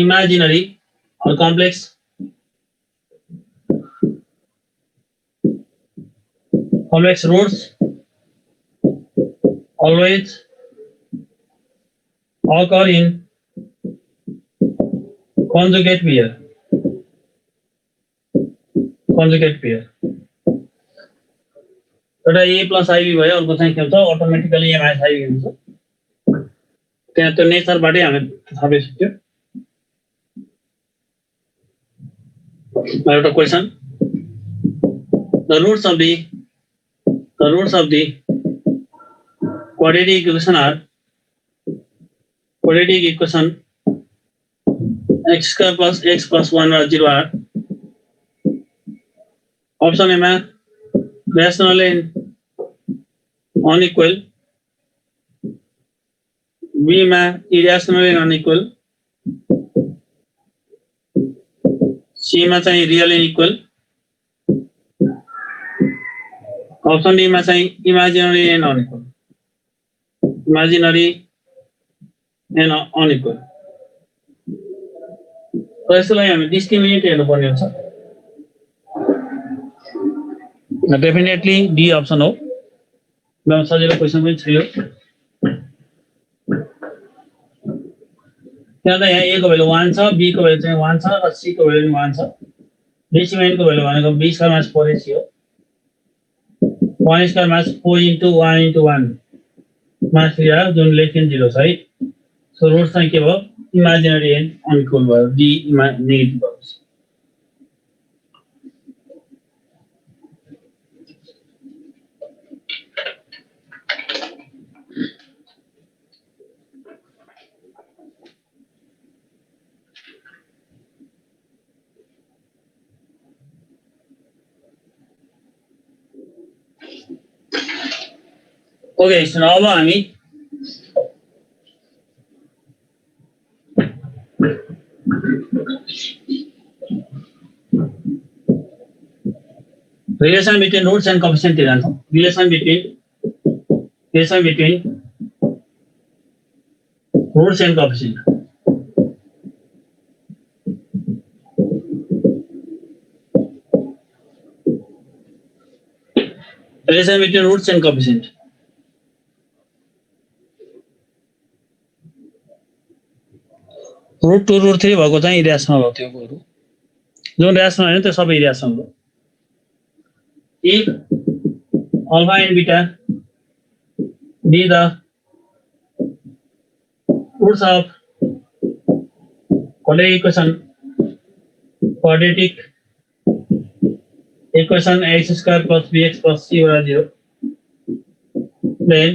imaginary or complex roots always occur in conjugate pair एउटा a plus ib भयो अर्को चाहिँ के हुन्छ अटोमेटिकली a minus ib हुन्छ त्यहाँ त्यो नेचरबाटै हामी थाहा पाइसक्यो एउटा question the roots of the quadratic equation x square plus x plus 1 or 0 are option A मा rational and unequal B मा irrational and unequal C मा चाहिँ real and equal option D मा चाहिँ imaginary and unequal र यसलाई हामी डिस्क्रिमिनेट हेर्नुपर्ने हुन्छ डेफिनेटली डी अप्सन हो एकदम सजिलो क्वेसन पनि छ यो त्यहाँ त यहाँ ए को भ्यालु 1 छ बी को भ्यालु चाहिँ 1 छ र सी को भ्यालु पनि 1 छ डिस्क्रिमिनेन्ट को भ्यालु भनेको b स्क्वायर माइनस 4ac हो 1 square minus 4 into 1 into 1 minus 3 जुन लेस देन 0 छ है सो रुट चाहिँ के भयो इमेजिनरी एन्ड अनइक्वल भयो डी नेगेटिभ भयो ओके सो अब हामी relation between roots and coefficient तिर जान्छौँ relation between roots and coefficient relation between roots and coefficient root 2 root 3 भएको चाहिँ इरेशनल हो त्यो कुरो जुन रेशनल हैन त्यो सबै इरेशनल हो if alpha and beta be the roots of quadratic equation x square plus bx plus c equal 0 then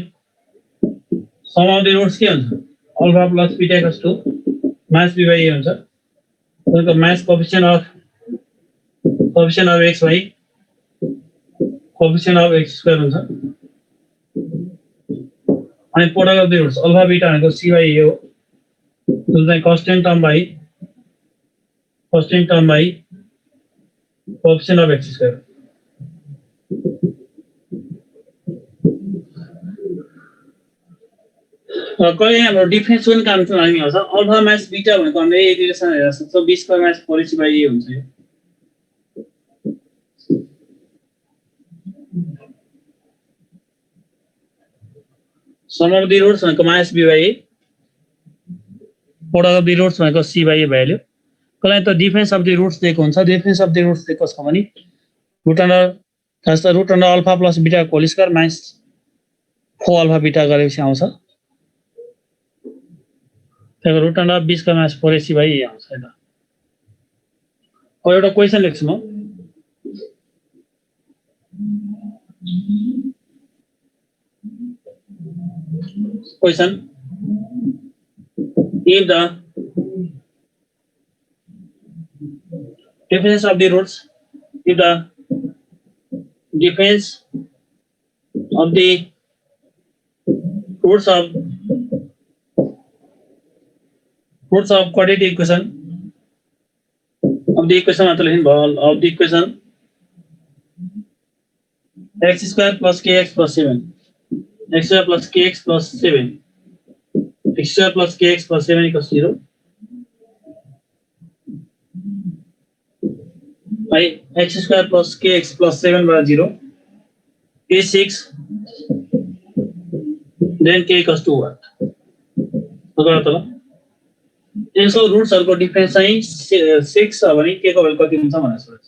sum of the roots के हुन्छ alpha plus beta equals to minus b by a हुन्छ so minus coefficient of x by coefficient of x square हुन्छ अनि product of the roots alpha beta भनेको c by a हो जुन चाहिँ constant term by coefficient of x square कहिले हाम्रो डिफरेन्स पनि काम चलाउने हुन्छ अल्फा माइनस बीटा भनेको हामीले ए रिलेसन हेर्न सक्छौँ 20 square minus 4ac by a हुन्छ यो sum of the roots भनेको minus b by a product of the roots भनेको c by a भइहाल्यो कहिले त डिफरेन्स अफ द रुट्स दिएको हुन्छ डिफरेन्स अफ द रुट्स दिएको छ भने root under alpha plus beta whole square minus 4 alpha beta गरेपछि आउँछ त्यही रुट अन्डर 20 का माइनस 4ac by a आउँछ हैन अब एउटा क्वेशन लेख्छु म question. If the difference of the roots, if the difference of the roots of quadratic equation of the equation of the equation x square plus kx plus 7, x square plus kx plus 7, x square plus kx plus 7 equals 0. By x square plus kx plus 7 by 0 is 6, then k equals to what? यसो रुट्सहरुको डिफरेन्स चाहिँ 6 छ भने के को भ्यालु कति हुन्छ भनेर सोध्छ।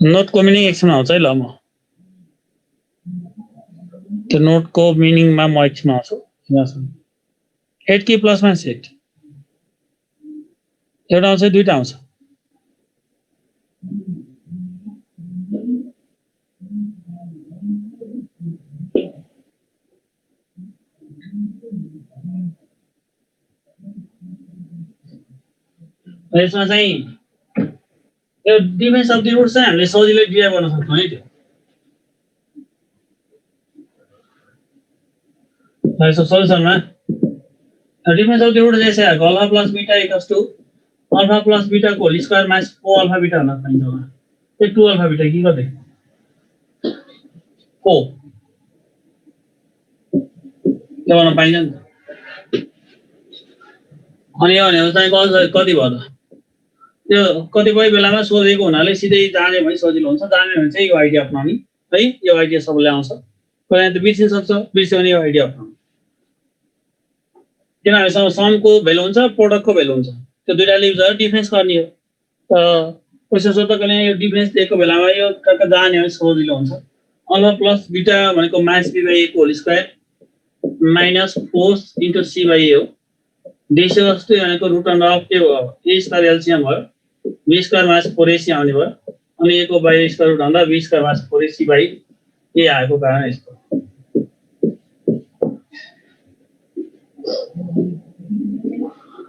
नोटको मिनिङ एकछिनमा आउँछ है ल म त्यो नोटको मिनिङमा म एकछिनमा आउँछु। 8 के प्लसमा सेट एउटा आउँछ दुईटा आउँछ। यसमा चाहिँ यो डिफरेन्स अफ द रुट्स चाहिँ हामीले सजिलै डिराइभ गर्न सक्छौं है। त्यो यसो सोल्युसनमा डिफरेन्स अफ द रुट्स जैसे है alpha plus beta equals to alpha plus beta को whole square minus 4 alpha beta हुन पाइन्छ होला। त्यो 2 अल्फा बीटा के गर्दै 4 के गर्न पाइन्छ नि। अनि यो भनेको चाहिँ कति भयो त त्यो कतिपय बेलामा सोधेको हुनाले सिधै जाने भए सजिलो हुन्छ। जाने भने चाहिँ यो आइडिया अपनाउने है। यो आइडिया सबैले आउँछ। कहिले त बिर्सिन सक्छ, बिर्स्यो भने यो आइडिया अपनाउने। किनभने समको भ्यालु हुन्छ, प्रोडक्टको भ्यालु हुन्छ, त्यो दुईटाले युज गरेर डिफरेन्स गर्ने हो। क्वेशन सोध्दा कहिले यो डिफरेन्स दिएको बेलामा यो टक्क जाने भने सजिलो हुन्छ। अल्फा प्लस बीटा भनेको माइनस b बाइ a को whole square minus 4 into c by a हो। डिस वस्तु भनेको रुट अन्डर अफ के हो a स्क्वायर एलसीएम भयो b स्क्वायर माइनस 4ac आउने भयो। अनि a को by square root under b square minus 4ac by a आएको कारण यस्तो।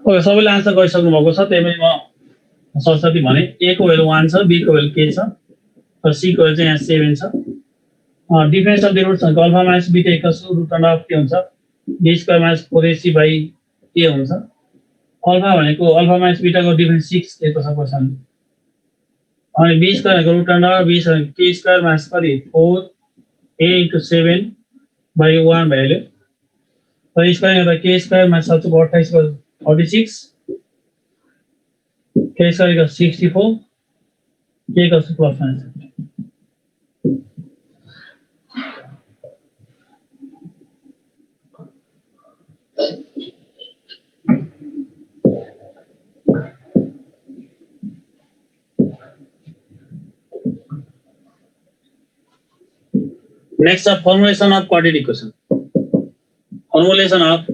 ओके सबैले आन्सर गरिसक्नु भएको छ। त्यही पनि म सरस्वती भने a को भ्यालु 1 छ, b को भ्यालु k छ र c को भ्यालु चाहिँ यहाँ 7 छ। डिफरेन्स अफ द रुट्स भनेको alpha minus beta equals to root under of के हुन्छ b square minus 4ac by a हुन्छ। अल्फा भनेको अल्फा माइनस बीटा को डिफरेन्स 6 दिएको छ क्वेशन। अनि b स्क्वायर भनेको root under b square k square minus कति 4a इन्टु 7 बाइ 1 भ्यालु र स्क्वायर गर्दा k स्क्वायर माइनस 7 को 28 को 46 k square equals 64 k equals to plus minus. Next up, formulation of quadratic equation. Formulation of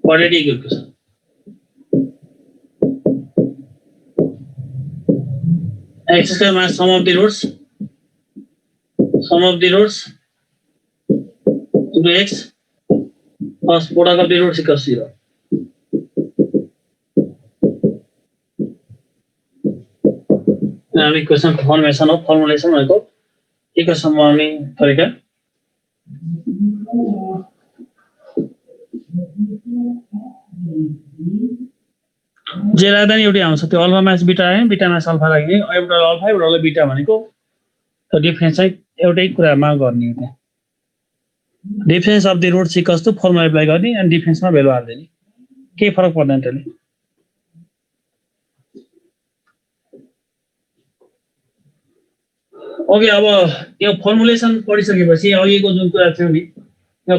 quadratic equation. X square minus sum of the roots into x plus product of the roots equals 0. And equation formulation of formulation भनेको इक्वेसन बनाउने तरिका। जे राख्दा नि एउटै आउँछ। त्यो अल्फा माइनस बीटा आयो, बीटा माइनस अल्फा राख्ने, एउटा अल्फा एउटा बीटा भनेको त्यो डिफरेन्स चाहिँ एउटै कुरामा गर्ने हो। त्यहाँ difference of the roots equals to formula apply गर्ने अनि डिफरेन्समा भ्यालु हाल्दिने, केही फरक पर्दैन त्यसले। ओके अब यो फर्मुलेसन पढिसकेपछि अघिको जुन कुरा थियो नि यो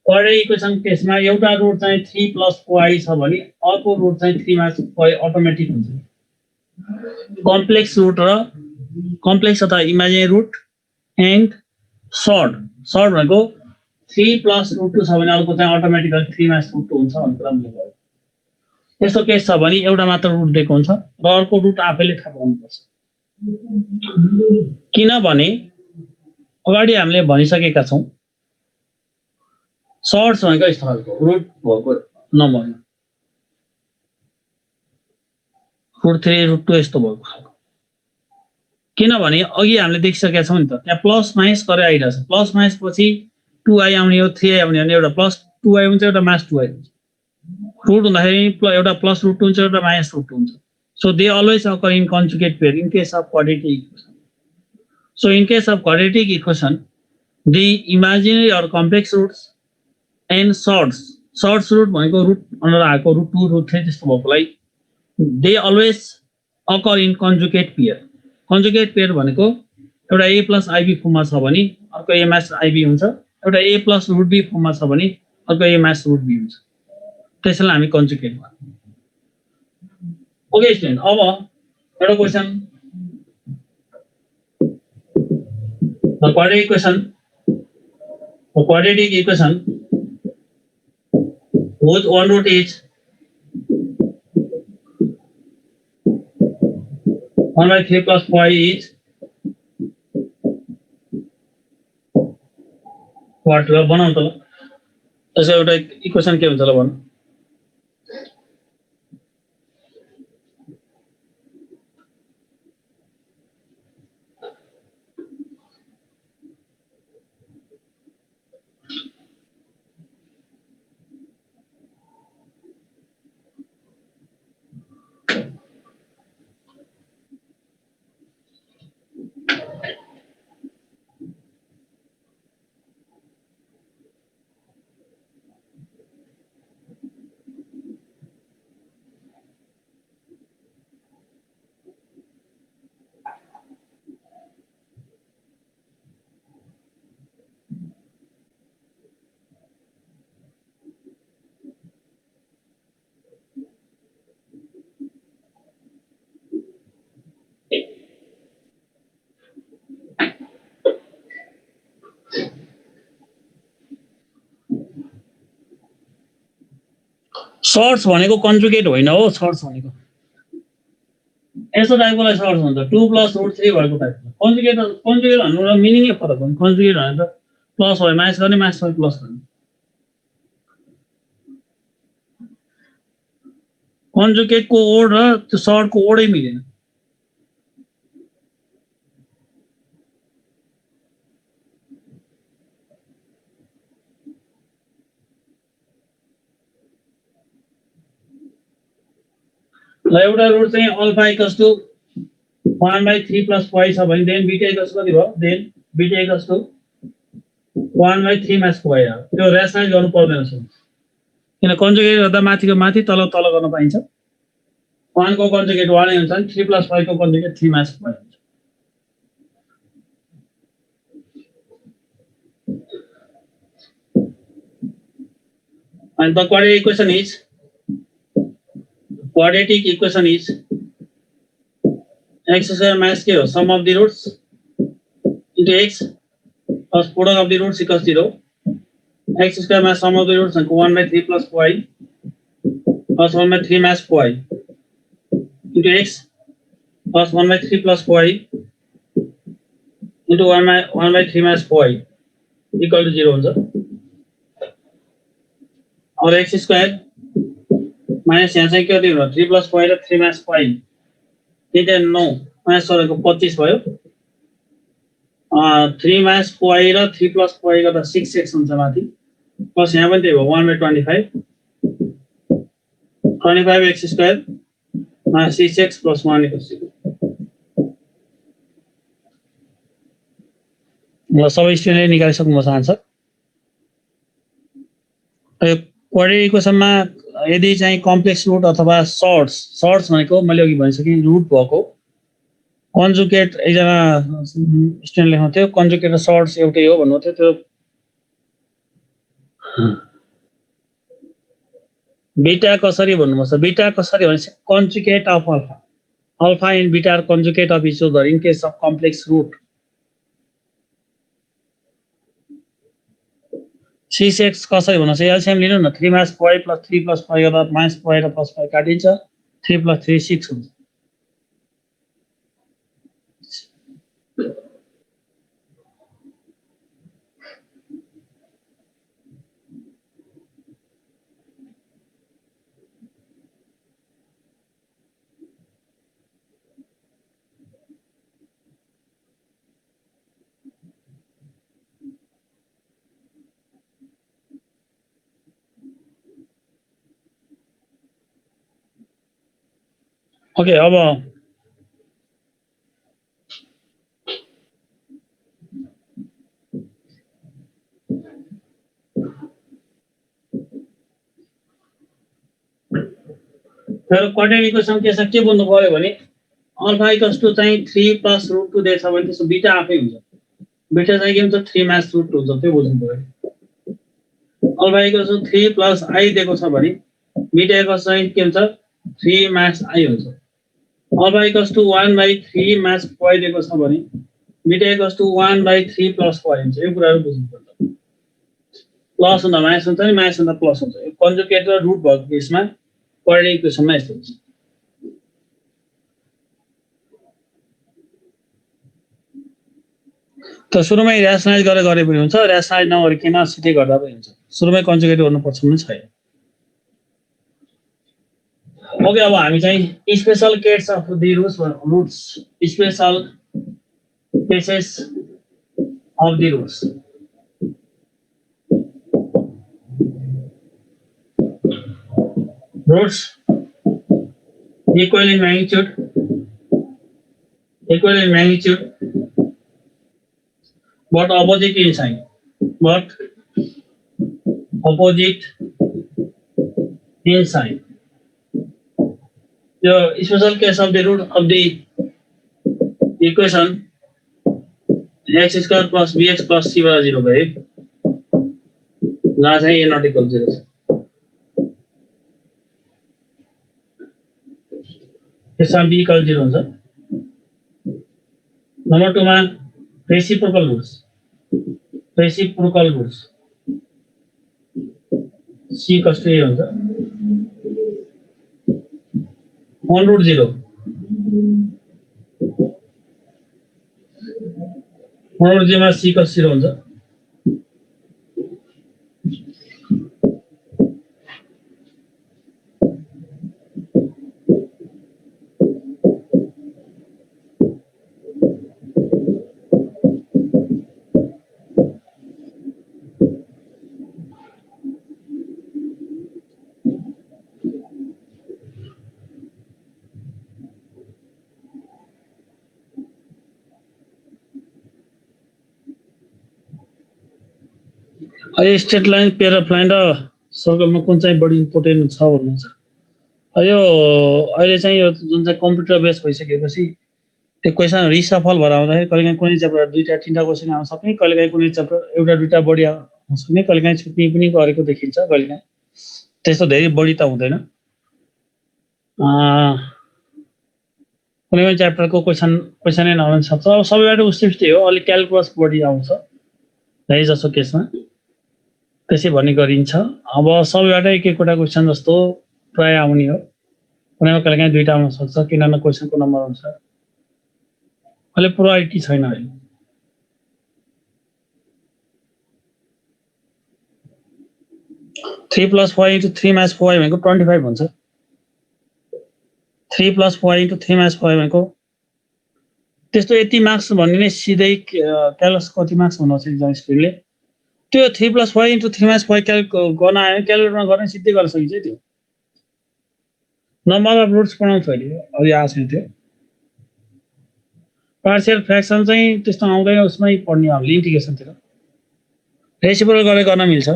क्वाड्रेटिक इक्वेसन केसमा एउटा रुट चाहिँ 3 + 4i छ भने अर्को रुट चाहिँ 3 - 5 अटोमेटिक हुन्छ। कम्प्लेक्स रुट र कम्प्लेक्स अथवा imaginary root and surd surd भनेको 3 प्लस रुट 2 छ भने अर्को चाहिँ अटोमेटिकली 3 माइनस रुट 2 हुन्छ भन्ने कुरा मैले गरेँ। यस्तो केस छ भने एउटा मात्र रुट दिएको हुन्छ र अर्को रुट आफैले थाहा पाउनुपर्छ। किनभने अगाडि हामीले भनिसकेका छौँ सर्ट्स भनेको यस्तो खालको रुट भएको नम्बर रुट 3 रुट 2 यस्तो भएको खालको। किनभने अघि हामीले देखिसकेका छौँ नि त त्यहाँ प्लस माइनस गरेर आइरहेछ। प्लस माइनस पछि 2i आउने हो 3i आउने भने एउटा प्लस 2i हुन्छ एउटा माइनस 2i हुन्छ। रुट हुँदाखेरि एउटा प्लस रुट 2 हुन्छ एउटा माइनस रुट 2 हुन्छ। So they always occur in conjugate pair in case of quadratic equation. So in case of quadratic equation the imaginary or complex roots and surds root भनेको रुट भनेर आएको रुट 2 रुट 3 त्यस्तो भएकोलाई they always occur in conjugate pair. Conjugate pair भनेको एउटा a प्लस ib फर्ममा छ भने अर्को a माइनस ib हुन्छ, एउटा a प्लस रुट b फर्ममा छ भने अर्को a माइनस रुट b हुन्छ। त्यसैले हामी कन्जुगेट भन्छौँ। ओके स्टुडेन्ट, अब एउटा question quadratic equation whose one root is 1/3 plus 5 is what? ल बनाउँ त ल। त्यसको एउटा इक्वेसन के हुन्छ ल भन्नु। सर्ट्स भनेको कन्जुगेट होइन हो। सर्ट्स भनेको यस्तो टाइपकोलाई सर्ट्स भन्छ 2 प्लस रुट 3 भएको टाइपको। कन्जुगेट भन्नु र मिनिङै फरक हुन्छ। कन्जुगेट भने त प्लस भयो माइनस गर्ने, माइनस भयो प्लस गर्ने। कन्जुगेटको ओड र त्यो सर्टको ओडै मिलेन। ल एउटा रुट चाहिँ अल्फा इक्वल्स टु 1/3 प्लस 5 छ भने देन बीटा इक्वल्स कति भयो? Then beta equals to 1/3 minus 5 आयो। त्यो रेसनलाइज गर्नु पर्दैन छ किन कन्जुगेट गर्दा माथिको माथि तल तल गर्न पाइन्छ। 1 को कन्जुगेट 1 नै हुन्छ नि 3 प्लस 5 को कन्जुगेट 3 माइनस 5 हुन्छ। And the quadratic equation is x square minus k sum of the roots into x plus product of the roots equals 0. X square minus sum of the roots and 1/3 plus 5 plus 1/3 minus 5 into x plus 1/3 plus 5 into 1/3 minus 5 equal to 0 हुन्छ। और x स्क्वायर माइनस यहाँ चाहिँ कति भयो? 3 प्लस 5 र 3 माइनस 5 त्यही त 9 माइनस गरेको 25 भयो। 3 माइनस 5 र 3 प्लस 5 गर्दा 6x हुन्छ माथि प्लस यहाँ पनि त्यही भयो 1/25 25x square minus 6x plus 1 equals 0। ल सबै स्टुडेन्टले निकालिसक्नु भएको छ आन्सर। क्वाड्रेटिक इक्वेसनमा यदि चाहिँ कम्प्लेक्स रुट अथवा सर्ट्स भनेको मैले अघि भनिसकेँ रुट भएको कन्जुगेट एकजना स्टुडेन्ट लेख्नु थियो कन्जुगेट र सर्ट्स एउटै हो भन्नु थियो। त्यो बीटा कसरी भन्नुपर्छ? बीटा कसरी भनेपछि conjugate of alpha. Alpha and beta are conjugate of each other in case of complex root. 6x कसरी भन्नुहोस् एलसिएम लिनु न 3 माइनस 5 प्लस 3 प्लस 5 गर्दा माइनस 5 र प्लस 5 काटिन्छ 3 प्लस 3 6 हुन्छ ओके अब तर क्वाड्रेटिक इक्वेसन के बुझ्नु पर्यो भने अल्फा इक्वल्स टु चाहिँ 3 प्लस रुट 2 दिएछ भने त्यसको बीटा आफै हुन्छ बीटा चाहिँ के हुन्छ 3 माइनस रुट 2 हुन्छ त्यो बुझ्नु पर्यो alpha equals to 3 plus i दिएको छ भने बीटा इक्वल्स चाहिँ के हुन्छ 3 माइनस आई हुन्छ alpha equals to 1/3 minus y दिएको छ भने beta equals to 1/3 plus y हुन्छ यो कुराहरु बुझ्नु पर्छ प्लस हुँदा माइनस हुन्छ नि माइनस हुँदा प्लस हुन्छ यो कन्जुगेट र रुट भएको केसमा क्वाड्रेटिक इक्वेसनमा यस्तो हुन्छ त सुरुमै र्यासनलाइज गरे पनि हुन्छ र्यासनलाइज नगरिकन सिधै गर्दा पनि हुन्छ सुरुमै कन्जुगेट गर्नुपर्छ भन्ने छैन ओके अब हामी चाहिँ special case of the roots special cases of the roots roots equal in magnitude but opposite in sign the special case of the root of the equation x square plus bx plus c was 0 by जहाँ चाहिँ a not equal 0 छ त्यसमा b equal 0 हुन्छ नम्बर 2 मा reciprocal roots c equals to a हुन्छ 1 root 0 मा c equals 0 हुन्छ स्ट्रेट लाइन प्याराप्लाइन र सर्कलमा कुन चाहिँ बढी इम्पोर्टेन्ट छ भन्नुहुन्छ यो अहिले चाहिँ यो जुन चाहिँ कम्प्युटर बेस भइसकेपछि त्यो क्वेसन रिसफल भएर आउँदाखेरि कहिलेकाहीँ कुनै च्याप्टर दुईटा तीनटा क्वेसन आउन सक्ने कहिलेकाहीँ कुनै च्याप्टर एउटा दुईटा बढी आउन सक्ने कहिलेकाहीँ छुट्ने पनि गरेको देखिन्छ कहिलेकाहीँ त्यस्तो धेरै बढी त हुँदैन कुनै पनि च्याप्टरको क्वेसनै नआउन सक्छ अब सबैबाट उस्तै हो अलि क्याल्कुलस बढी आउँछ धेरै जसो केसमा त्यसै भन्ने गरिन्छ अब सबैबाट एक एकवटा क्वेसन जस्तो प्राय आउने हो कुनैमा कहिलेकाहीँ दुईटा आउन सक्छ किनभने क्वेसनको नम्बर अनुसार अहिले प्रोबेबिलिटी छैन अहिले 3 plus 5 into 3 minus 5 भनेको 25 हुन्छ 3 plus 5 into 3 minus 5 भनेको त्यस्तो यति मार्क्स भन्ने नै सिधै क्याल्कुलस कति मार्क्स भन्नुहुन्छ एक्जाम स्पिडले त्यो 3 plus 5 into 3 minus 5 गर्न आयो क्याल्कुलेटरमा गर्न सिधै गर्न सकिन्छ त्यो नम्बर अफ रुट्स पढाउँछ अहिले अलि आएको छैन त्यो पार्शियल फ्र्याक्सन चाहिँ त्यस्तो आउँदैन उसमै पढ्ने हामीले इन्टिग्रेसनतिर रेसिप्रोकल गरेर गर्न मिल्छ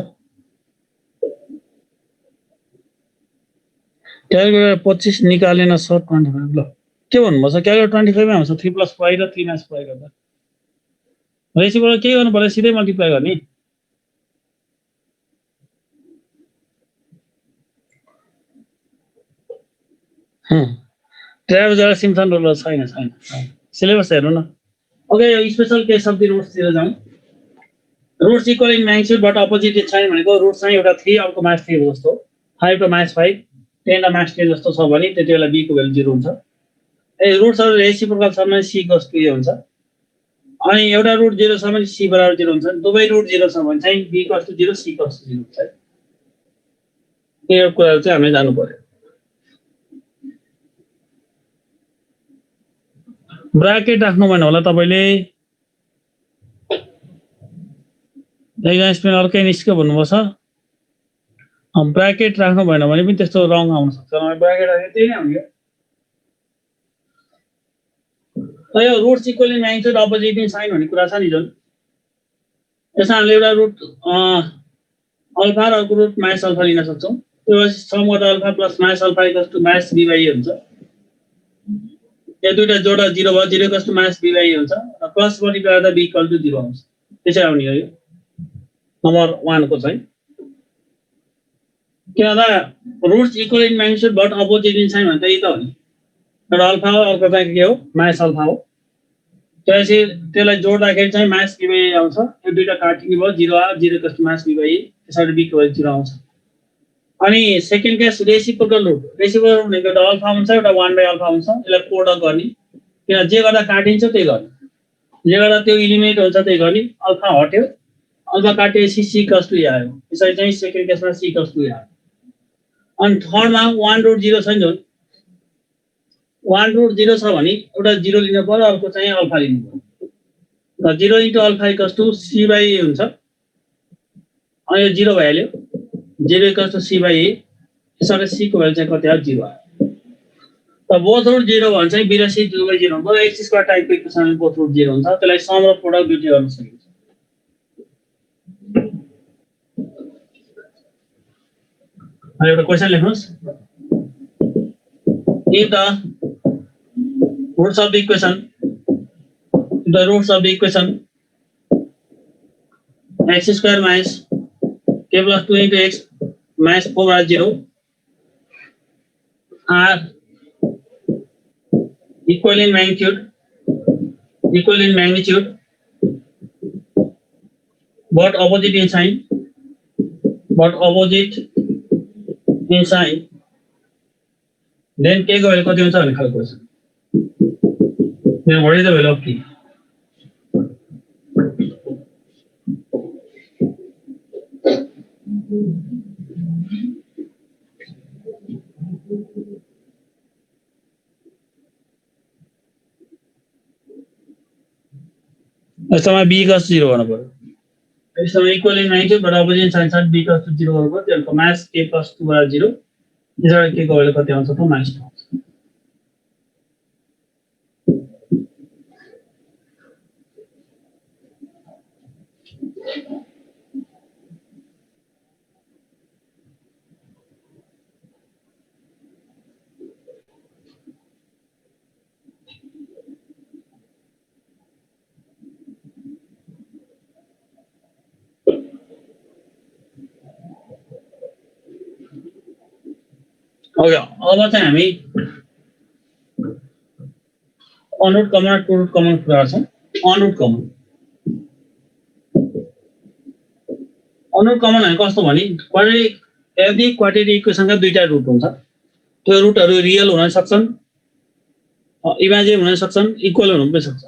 क्याल्कुलेटर 25 निकालेन सर 25 ल के भन्नुहुन्छ क्याल्कुलेटर 25 मै आउँछ 3 plus 5 र 3 minus 5 गर्दा रेसिप्रोकल के गर्नु पर्यो सिधै मल्टिप्लाई गर्ने ट्रापेजोइडल सिम्पसन रुल छैन सिलेबस हेर्नु न okay special case of the roots तिर जाउँ roots equal in magnitude but opposite छैन भनेको रुट चाहिँ एउटा 3 अर्को माइनस 3 जस्तो 5 र माइनस 5 10 र माइनस 10 जस्तो छ भने त्यति बेला b को भ्यालु 0 हुन्छ। ए रुट्सहरु रेसिप्रोकल छ भने c इक्वल्स टु a हुन्छ। अनि एउटा रुट 0 छ भने c बराबर 0 हुन्छ। दुवै रुट 0 छ भने चाहिँ b equals to 0 c equals to 0 हुन्छ। यो कुरा चाहिँ हामीले जान्नु पर्यो। ब्राकेट राख्नु भएन होला तपाईले एकजना स्पेलिङ अर्कै निस्क्यो भन्नुपर्छ। ब्राकेट राख्नु भएन भने पनि त्यस्तो रङ आउन सक्छ। ब्राकेट राखे त्यही नै हुन्छ। यो roots equal in magnitude opposite in sign भन्ने कुरा छ नि जुन यसमा हामीले एउटा रुट अल्फा र अर्को रुट माइनस अल्फा लिन सक्छौं। त्यो सम गर्दा alpha plus minus alpha equals to minus b by a हुन्छ। यो दुईटा जोडा 0 भयो 0 equals to minus b by a हुन्छ र प्लस मल्टिप्लाई गर्दा b इक्वल टु 0 आउँछ। त्यसै आउने हो यो नम्बर 1 को चाहिँ। के भन्दा roots equal in magnitude but opposite in sign भन्दा यही त हो नि। एउटा अल्फा हो अर्को चाहिँ के हो माइनस अल्फा हो। त्यसपछि त्यसलाई जोड्दाखेरि चाहिँ माइनस b बाइ a आउँछ। यो दुईटा काटिने भयो 0 आयो 0 equals to minus b by a त्यसैले b को भ्यालु 0 आउँछ। अनि second case reciprocal root reciprocal भनेको एउटा अल्फा हुन्छ एउटा 1 बाइ अल्फा हुन्छ। यसलाई प्रोडक्ट गर्ने किन जे गर्दा काटिन्छ त्यही गर्ने जे गर्दा त्यो इलिमिनेट हुन्छ त्यही गर्ने। अल्फा हट्यो अल्फा काटेपछि c इक्वल्स टु a आयो। त्यसैले चाहिँ सेकेन्ड केसमा c इक्वल्स टु a आयो। अनि थर्डमा 1 रुट 0 छ नि जुन 1 रुट 0 छ भने एउटा 0 लिनु पर्यो अर्को चाहिँ अल्फा लिनु पर्यो। र 0 into alpha equals to c by a हुन्छ। अनि यो 0 भइहाल्यो 0 equals to c by a त्यसैले c को भ्यालु चाहिँ कति आयो 0 आयो। त बोथ रुट 0 भने चाहिँ b र c 0 बाइ 0 हुन्छ। x स्क्वायर टाइपको इक्वेसन बोथ रुट 0 हुन्छ। त्यसलाई सम र प्रोडक्ट दुईटै गर्न सकिन्छ। एउटा question लेख्नुस्। If the roots of the equation x square minus k plus 2 into x minus 4 are 0 are equal in magnitude but opposite in sign then k को भ्यालु कति हुन्छ भन्ने खालको छ। what is the value of k? यसमा b इक्वल्स 0 भन्नु पर्यो। यसमा equal in magnitude but opposite in sign b equals 0 गर्नु पर्यो। त्यसको माइनस k प्लस 2 बराबर 0 त्यसैले के को भ्यालु कति आउँछ त माइनस 2 आउँछ। ओके अब चाहिँ हामी अनरूट कमन र टु रूट कमन कुरा गर्छौं। अनरूट कमन भने कस्तो भने यदि क्वाड्रेटिक इक्वेसनका दुईटा रुट हुन्छ त्यो रुटहरु रियल हुन सक्छन् इमेजिन हुन सक्छन् इक्वल हुन पनि सक्छ।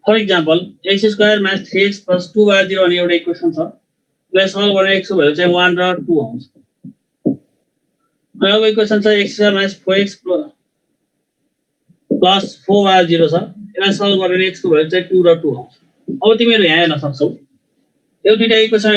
For example x square minus 3x plus 2 by 0 भन्ने एउटा इक्वेसन छ। यसलाई सल्भ गर्ने x को भ्यालु चाहिँ 1 र 2 आउँछ। अर्को इक्वेसन छ x square minus 4x plus 4 by 0 छ। यसलाई सल्भ गर्ने x को भ्यालु चाहिँ 2 र 2 आउँछ। अब तिमीहरु यहाँ हेर्न सक्छौ यो दुईटा इक्वेसन